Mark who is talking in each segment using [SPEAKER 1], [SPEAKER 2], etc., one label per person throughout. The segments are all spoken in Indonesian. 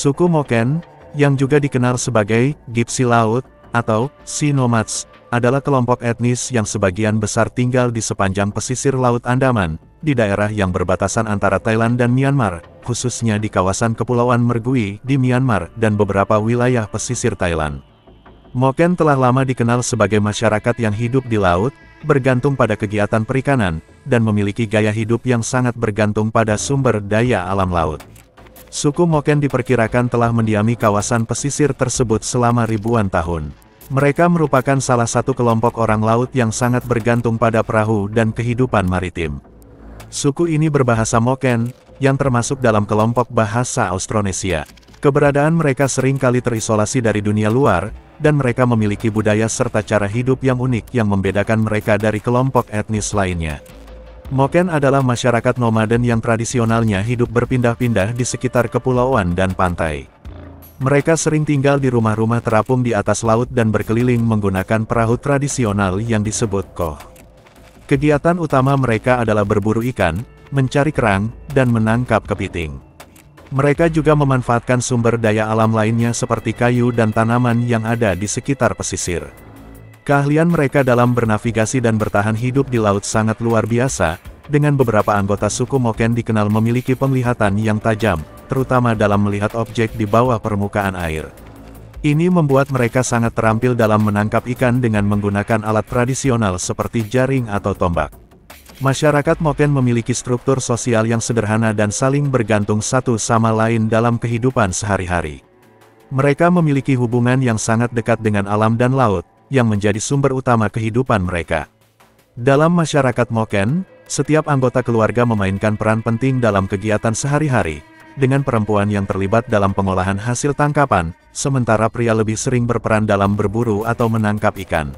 [SPEAKER 1] Suku Moken, yang juga dikenal sebagai Gypsy Laut, atau Sea Nomads, adalah kelompok etnis yang sebagian besar tinggal di sepanjang pesisir Laut Andaman, di daerah yang berbatasan antara Thailand dan Myanmar, khususnya di kawasan Kepulauan Mergui di Myanmar dan beberapa wilayah pesisir Thailand. Moken telah lama dikenal sebagai masyarakat yang hidup di laut, bergantung pada kegiatan perikanan, dan memiliki gaya hidup yang sangat bergantung pada sumber daya alam laut. Suku Moken diperkirakan telah mendiami kawasan pesisir tersebut selama ribuan tahun. Mereka merupakan salah satu kelompok orang laut yang sangat bergantung pada perahu dan kehidupan maritim. Suku ini berbahasa Moken, yang termasuk dalam kelompok bahasa Austronesia. Keberadaan mereka sering kali terisolasi dari dunia luar, dan mereka memiliki budaya serta cara hidup yang unik yang membedakan mereka dari kelompok etnis lainnya. Moken adalah masyarakat nomaden yang tradisionalnya hidup berpindah-pindah di sekitar kepulauan dan pantai. Mereka sering tinggal di rumah-rumah terapung di atas laut dan berkeliling menggunakan perahu tradisional yang disebut koh. Kegiatan utama mereka adalah berburu ikan, mencari kerang, dan menangkap kepiting. Mereka juga memanfaatkan sumber daya alam lainnya seperti kayu dan tanaman yang ada di sekitar pesisir. Keahlian mereka dalam bernavigasi dan bertahan hidup di laut sangat luar biasa, dengan beberapa anggota suku Moken dikenal memiliki penglihatan yang tajam, terutama dalam melihat objek di bawah permukaan air. Ini membuat mereka sangat terampil dalam menangkap ikan dengan menggunakan alat tradisional seperti jaring atau tombak. Masyarakat Moken memiliki struktur sosial yang sederhana dan saling bergantung satu sama lain dalam kehidupan sehari-hari. Mereka memiliki hubungan yang sangat dekat dengan alam dan laut, yang menjadi sumber utama kehidupan mereka. Dalam masyarakat Moken, setiap anggota keluarga memainkan peran penting dalam kegiatan sehari-hari, dengan perempuan yang terlibat dalam pengolahan hasil tangkapan, sementara pria lebih sering berperan dalam berburu atau menangkap ikan.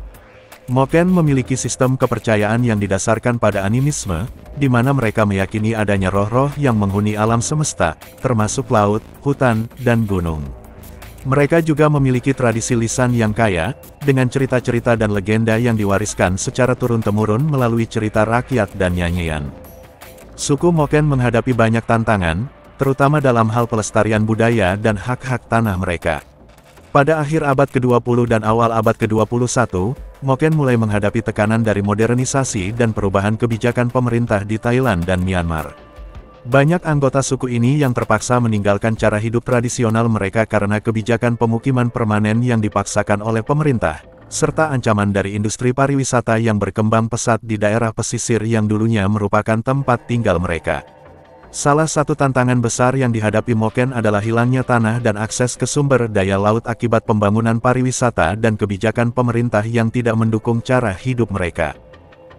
[SPEAKER 1] Moken memiliki sistem kepercayaan yang didasarkan pada animisme, di mana mereka meyakini adanya roh-roh yang menghuni alam semesta, termasuk laut, hutan, dan gunung. Mereka juga memiliki tradisi lisan yang kaya, dengan cerita-cerita dan legenda yang diwariskan secara turun-temurun melalui cerita rakyat dan nyanyian. Suku Moken menghadapi banyak tantangan, terutama dalam hal pelestarian budaya dan hak-hak tanah mereka. Pada akhir abad ke-20 dan awal abad ke-21, Moken mulai menghadapi tekanan dari modernisasi dan perubahan kebijakan pemerintah di Thailand dan Myanmar. Banyak anggota suku ini yang terpaksa meninggalkan cara hidup tradisional mereka karena kebijakan pemukiman permanen yang dipaksakan oleh pemerintah, serta ancaman dari industri pariwisata yang berkembang pesat di daerah pesisir yang dulunya merupakan tempat tinggal mereka. Salah satu tantangan besar yang dihadapi Moken adalah hilangnya tanah dan akses ke sumber daya laut akibat pembangunan pariwisata dan kebijakan pemerintah yang tidak mendukung cara hidup mereka.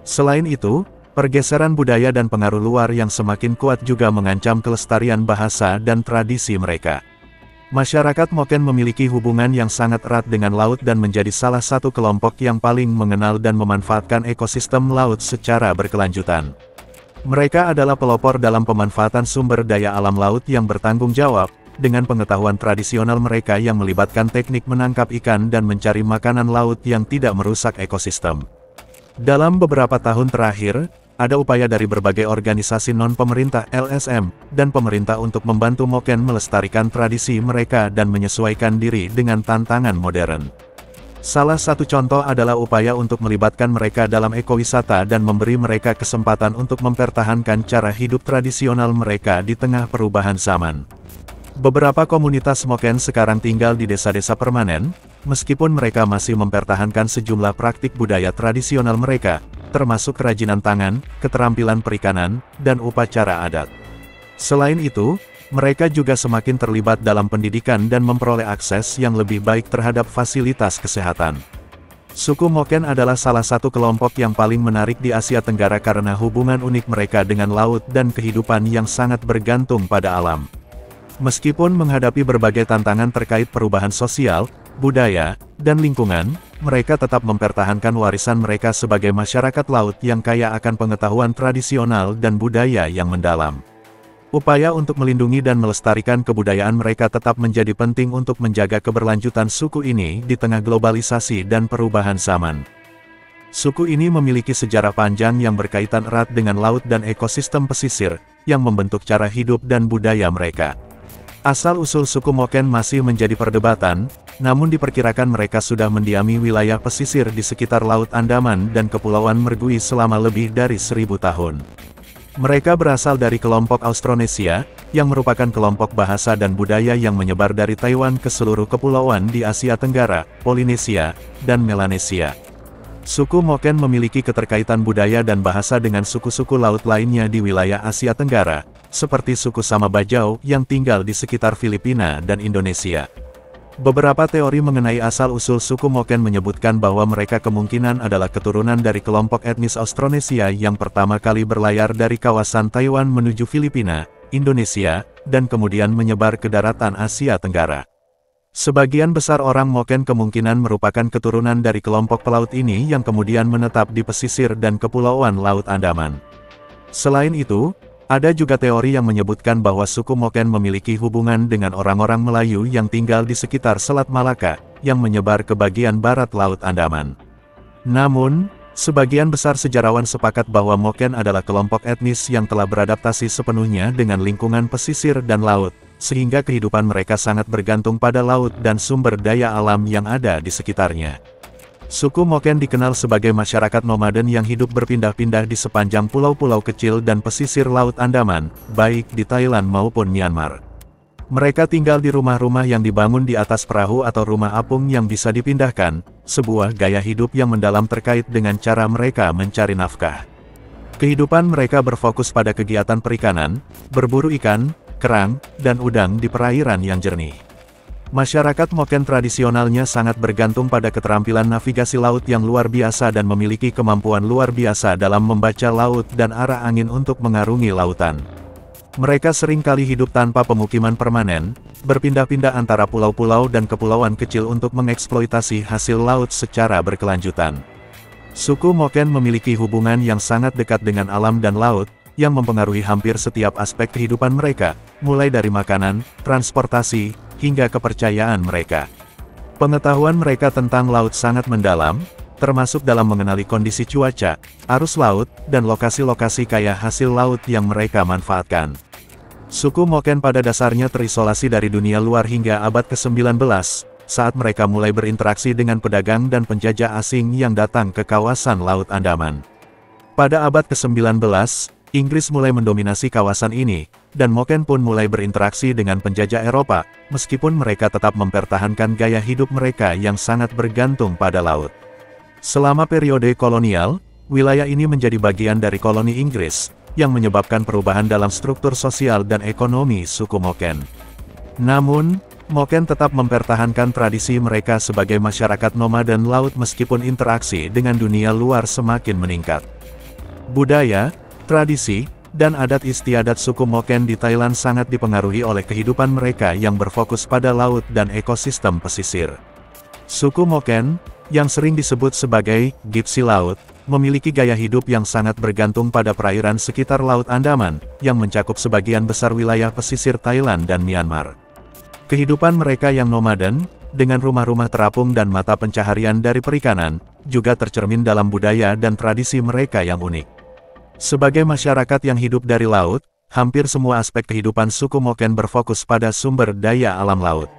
[SPEAKER 1] Selain itu, pergeseran budaya dan pengaruh luar yang semakin kuat juga mengancam kelestarian bahasa dan tradisi mereka. Masyarakat Moken memiliki hubungan yang sangat erat dengan laut dan menjadi salah satu kelompok yang paling mengenal dan memanfaatkan ekosistem laut secara berkelanjutan. Mereka adalah pelopor dalam pemanfaatan sumber daya alam laut yang bertanggung jawab, dengan pengetahuan tradisional mereka yang melibatkan teknik menangkap ikan dan mencari makanan laut yang tidak merusak ekosistem. Dalam beberapa tahun terakhir, ada upaya dari berbagai organisasi non-pemerintah LSM, dan pemerintah untuk membantu Moken melestarikan tradisi mereka dan menyesuaikan diri dengan tantangan modern. Salah satu contoh adalah upaya untuk melibatkan mereka dalam ekowisata dan memberi mereka kesempatan untuk mempertahankan cara hidup tradisional mereka di tengah perubahan zaman. Beberapa komunitas Moken sekarang tinggal di desa-desa permanen, meskipun mereka masih mempertahankan sejumlah praktik budaya tradisional mereka, termasuk kerajinan tangan, keterampilan perikanan, dan upacara adat. Selain itu, mereka juga semakin terlibat dalam pendidikan dan memperoleh akses yang lebih baik terhadap fasilitas kesehatan. Suku Moken adalah salah satu kelompok yang paling menarik di Asia Tenggara karena hubungan unik mereka dengan laut dan kehidupan yang sangat bergantung pada alam. Meskipun menghadapi berbagai tantangan terkait perubahan sosial, budaya, dan lingkungan, mereka tetap mempertahankan warisan mereka sebagai masyarakat laut yang kaya akan pengetahuan tradisional dan budaya yang mendalam. Upaya untuk melindungi dan melestarikan kebudayaan mereka tetap menjadi penting untuk menjaga keberlanjutan suku ini di tengah globalisasi dan perubahan zaman. Suku ini memiliki sejarah panjang yang berkaitan erat dengan laut dan ekosistem pesisir, yang membentuk cara hidup dan budaya mereka. Asal-usul suku Moken masih menjadi perdebatan, namun diperkirakan mereka sudah mendiami wilayah pesisir di sekitar Laut Andaman dan Kepulauan Mergui selama lebih dari 1000 tahun. Mereka berasal dari kelompok Austronesia, yang merupakan kelompok bahasa dan budaya yang menyebar dari Taiwan ke seluruh kepulauan di Asia Tenggara, Polinesia, dan Melanesia. Suku Moken memiliki keterkaitan budaya dan bahasa dengan suku-suku laut lainnya di wilayah Asia Tenggara, seperti suku Sama Bajau yang tinggal di sekitar Filipina dan Indonesia. Beberapa teori mengenai asal-usul suku Moken menyebutkan bahwa mereka kemungkinan adalah keturunan dari kelompok etnis Austronesia yang pertama kali berlayar dari kawasan Taiwan menuju Filipina, Indonesia, dan kemudian menyebar ke daratan Asia Tenggara. Sebagian besar orang Moken kemungkinan merupakan keturunan dari kelompok pelaut ini yang kemudian menetap di pesisir dan kepulauan Laut Andaman. Selain itu, ada juga teori yang menyebutkan bahwa suku Moken memiliki hubungan dengan orang-orang Melayu yang tinggal di sekitar Selat Malaka, yang menyebar ke bagian barat Laut Andaman. Namun, sebagian besar sejarawan sepakat bahwa Moken adalah kelompok etnis yang telah beradaptasi sepenuhnya dengan lingkungan pesisir dan laut, sehingga kehidupan mereka sangat bergantung pada laut dan sumber daya alam yang ada di sekitarnya. Suku Moken dikenal sebagai masyarakat nomaden yang hidup berpindah-pindah di sepanjang pulau-pulau kecil dan pesisir Laut Andaman, baik di Thailand maupun Myanmar. Mereka tinggal di rumah-rumah yang dibangun di atas perahu atau rumah apung yang bisa dipindahkan, sebuah gaya hidup yang mendalam terkait dengan cara mereka mencari nafkah. Kehidupan mereka berfokus pada kegiatan perikanan, berburu ikan, kerang, dan udang di perairan yang jernih. Masyarakat Moken tradisionalnya sangat bergantung pada keterampilan navigasi laut yang luar biasa dan memiliki kemampuan luar biasa dalam membaca laut dan arah angin untuk mengarungi lautan. Mereka seringkali hidup tanpa pemukiman permanen, berpindah-pindah antara pulau-pulau dan kepulauan kecil untuk mengeksploitasi hasil laut secara berkelanjutan. Suku Moken memiliki hubungan yang sangat dekat dengan alam dan laut, yang mempengaruhi hampir setiap aspek kehidupan mereka, mulai dari makanan, transportasi, hingga kepercayaan mereka. Pengetahuan mereka tentang laut sangat mendalam, termasuk dalam mengenali kondisi cuaca, arus laut, dan lokasi-lokasi kaya hasil laut yang mereka manfaatkan. Suku Moken pada dasarnya terisolasi dari dunia luar hingga abad ke-19, saat mereka mulai berinteraksi dengan pedagang dan penjajah asing yang datang ke kawasan Laut Andaman. Pada abad ke-19, Inggris mulai mendominasi kawasan ini, dan Moken pun mulai berinteraksi dengan penjajah Eropa, meskipun mereka tetap mempertahankan gaya hidup mereka yang sangat bergantung pada laut. Selama periode kolonial, wilayah ini menjadi bagian dari koloni Inggris, yang menyebabkan perubahan dalam struktur sosial dan ekonomi suku Moken. Namun, Moken tetap mempertahankan tradisi mereka sebagai masyarakat nomaden laut meskipun interaksi dengan dunia luar semakin meningkat. Budaya, tradisi, dan adat istiadat suku Moken di Thailand sangat dipengaruhi oleh kehidupan mereka yang berfokus pada laut dan ekosistem pesisir. Suku Moken, yang sering disebut sebagai Gypsy Laut, memiliki gaya hidup yang sangat bergantung pada perairan sekitar Laut Andaman, yang mencakup sebagian besar wilayah pesisir Thailand dan Myanmar. Kehidupan mereka yang nomaden, dengan rumah-rumah terapung dan mata pencaharian dari perikanan, juga tercermin dalam budaya dan tradisi mereka yang unik. Sebagai masyarakat yang hidup dari laut, hampir semua aspek kehidupan suku Moken berfokus pada sumber daya alam laut.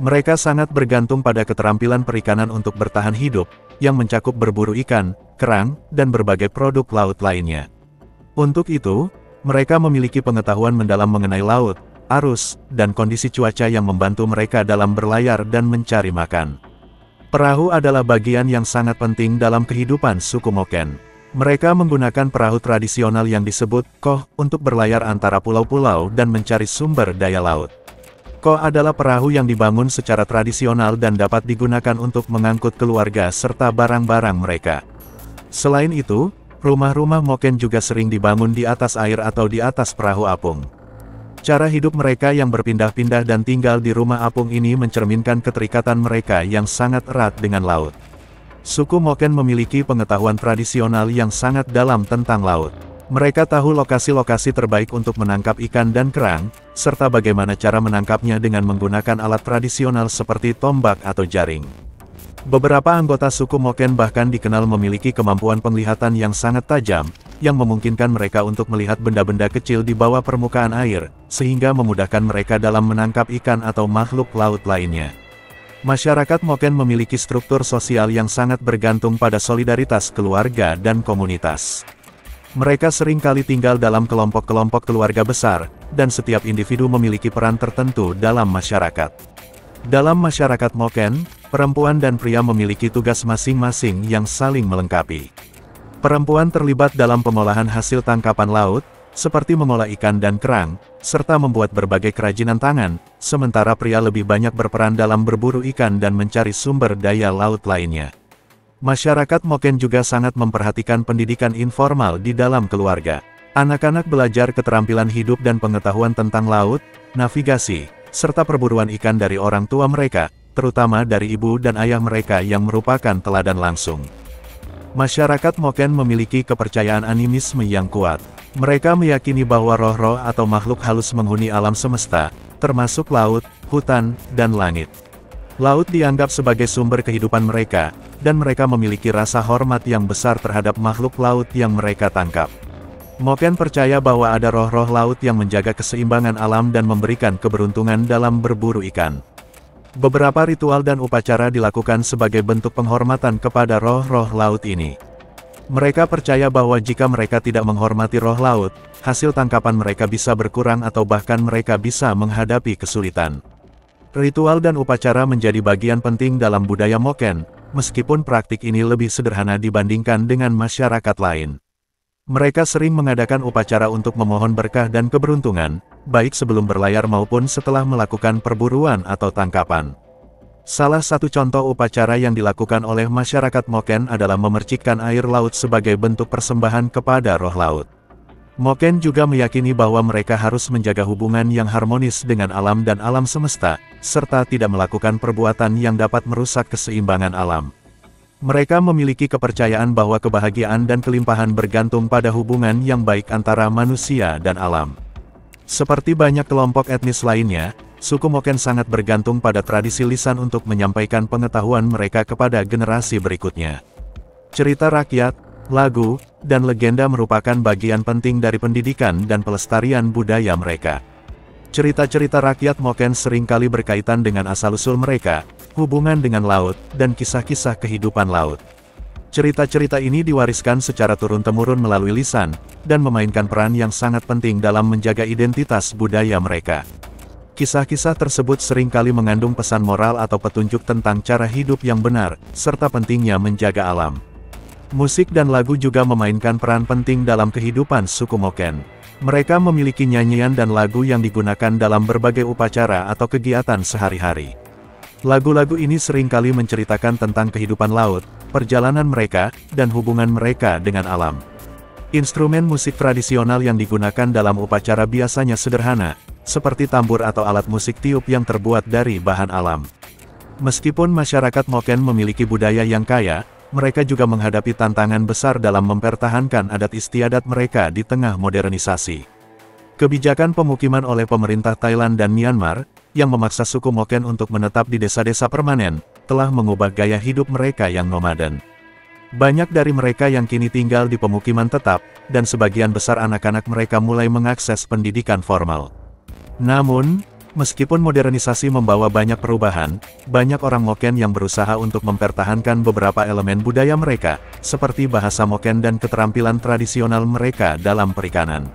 [SPEAKER 1] Mereka sangat bergantung pada keterampilan perikanan untuk bertahan hidup, yang mencakup berburu ikan, kerang, dan berbagai produk laut lainnya. Untuk itu, mereka memiliki pengetahuan mendalam mengenai laut, arus, dan kondisi cuaca yang membantu mereka dalam berlayar dan mencari makan. Perahu adalah bagian yang sangat penting dalam kehidupan suku Moken. Mereka menggunakan perahu tradisional yang disebut koh untuk berlayar antara pulau-pulau dan mencari sumber daya laut. Koh adalah perahu yang dibangun secara tradisional dan dapat digunakan untuk mengangkut keluarga serta barang-barang mereka. Selain itu, rumah-rumah Moken juga sering dibangun di atas air atau di atas perahu apung. Cara hidup mereka yang berpindah-pindah dan tinggal di rumah apung ini mencerminkan keterikatan mereka yang sangat erat dengan laut. Suku Moken memiliki pengetahuan tradisional yang sangat dalam tentang laut. Mereka tahu lokasi-lokasi terbaik untuk menangkap ikan dan kerang, serta bagaimana cara menangkapnya dengan menggunakan alat tradisional seperti tombak atau jaring. Beberapa anggota suku Moken bahkan dikenal memiliki kemampuan penglihatan yang sangat tajam, yang memungkinkan mereka untuk melihat benda-benda kecil di bawah permukaan air, sehingga memudahkan mereka dalam menangkap ikan atau makhluk laut lainnya. Masyarakat Moken memiliki struktur sosial yang sangat bergantung pada solidaritas keluarga dan komunitas. Mereka seringkali tinggal dalam kelompok-kelompok keluarga besar, dan setiap individu memiliki peran tertentu dalam masyarakat. Dalam masyarakat Moken, perempuan dan pria memiliki tugas masing-masing yang saling melengkapi. Perempuan terlibat dalam pengolahan hasil tangkapan laut, seperti mengolah ikan dan kerang, serta membuat berbagai kerajinan tangan, sementara pria lebih banyak berperan dalam berburu ikan dan mencari sumber daya laut lainnya. Masyarakat Moken juga sangat memperhatikan pendidikan informal di dalam keluarga. Anak-anak belajar keterampilan hidup dan pengetahuan tentang laut, navigasi, serta perburuan ikan dari orang tua mereka, terutama dari ibu dan ayah mereka yang merupakan teladan langsung. Masyarakat Moken memiliki kepercayaan animisme yang kuat. Mereka meyakini bahwa roh-roh atau makhluk halus menghuni alam semesta, termasuk laut, hutan, dan langit. Laut dianggap sebagai sumber kehidupan mereka, dan mereka memiliki rasa hormat yang besar terhadap makhluk laut yang mereka tangkap. Moken percaya bahwa ada roh-roh laut yang menjaga keseimbangan alam dan memberikan keberuntungan dalam berburu ikan. Beberapa ritual dan upacara dilakukan sebagai bentuk penghormatan kepada roh-roh laut ini. Mereka percaya bahwa jika mereka tidak menghormati roh laut, hasil tangkapan mereka bisa berkurang atau bahkan mereka bisa menghadapi kesulitan. Ritual dan upacara menjadi bagian penting dalam budaya Moken, meskipun praktik ini lebih sederhana dibandingkan dengan masyarakat lain. Mereka sering mengadakan upacara untuk memohon berkah dan keberuntungan, baik sebelum berlayar maupun setelah melakukan perburuan atau tangkapan. Salah satu contoh upacara yang dilakukan oleh masyarakat Moken adalah memercikkan air laut sebagai bentuk persembahan kepada roh laut. Moken juga meyakini bahwa mereka harus menjaga hubungan yang harmonis dengan alam dan alam semesta, serta tidak melakukan perbuatan yang dapat merusak keseimbangan alam. Mereka memiliki kepercayaan bahwa kebahagiaan dan kelimpahan bergantung pada hubungan yang baik antara manusia dan alam. Seperti banyak kelompok etnis lainnya, suku Moken sangat bergantung pada tradisi lisan untuk menyampaikan pengetahuan mereka kepada generasi berikutnya. Cerita rakyat, lagu, dan legenda merupakan bagian penting dari pendidikan dan pelestarian budaya mereka. Cerita-cerita rakyat Moken seringkali berkaitan dengan asal-usul mereka, hubungan dengan laut, dan kisah-kisah kehidupan laut. Cerita-cerita ini diwariskan secara turun-temurun melalui lisan, dan memainkan peran yang sangat penting dalam menjaga identitas budaya mereka. Kisah-kisah tersebut seringkali mengandung pesan moral atau petunjuk tentang cara hidup yang benar, serta pentingnya menjaga alam. Musik dan lagu juga memainkan peran penting dalam kehidupan suku Moken. Mereka memiliki nyanyian dan lagu yang digunakan dalam berbagai upacara atau kegiatan sehari-hari. Lagu-lagu ini seringkali menceritakan tentang kehidupan laut, perjalanan mereka, dan hubungan mereka dengan alam. Instrumen musik tradisional yang digunakan dalam upacara biasanya sederhana, seperti tambur atau alat musik tiup yang terbuat dari bahan alam. Meskipun masyarakat Moken memiliki budaya yang kaya, mereka juga menghadapi tantangan besar dalam mempertahankan adat istiadat mereka di tengah modernisasi. Kebijakan pemukiman oleh pemerintah Thailand dan Myanmar, yang memaksa suku Moken untuk menetap di desa-desa permanen, telah mengubah gaya hidup mereka yang nomaden. Banyak dari mereka yang kini tinggal di pemukiman tetap, dan sebagian besar anak-anak mereka mulai mengakses pendidikan formal. Namun, meskipun modernisasi membawa banyak perubahan, banyak orang Moken yang berusaha untuk mempertahankan beberapa elemen budaya mereka, seperti bahasa Moken dan keterampilan tradisional mereka dalam perikanan.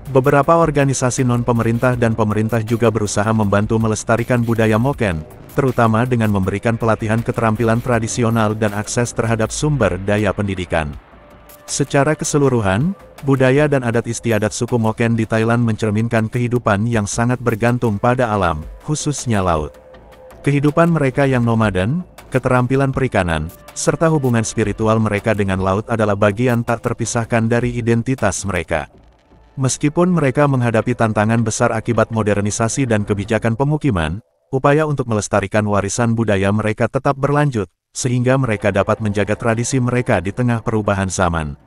[SPEAKER 1] Beberapa organisasi non-pemerintah dan pemerintah juga berusaha membantu melestarikan budaya Moken, terutama dengan memberikan pelatihan keterampilan tradisional dan akses terhadap sumber daya pendidikan. Secara keseluruhan, budaya dan adat istiadat suku Moken di Thailand mencerminkan kehidupan yang sangat bergantung pada alam, khususnya laut. Kehidupan mereka yang nomaden, keterampilan perikanan, serta hubungan spiritual mereka dengan laut adalah bagian tak terpisahkan dari identitas mereka. Meskipun mereka menghadapi tantangan besar akibat modernisasi dan kebijakan pemukiman, upaya untuk melestarikan warisan budaya mereka tetap berlanjut, sehingga mereka dapat menjaga tradisi mereka di tengah perubahan zaman.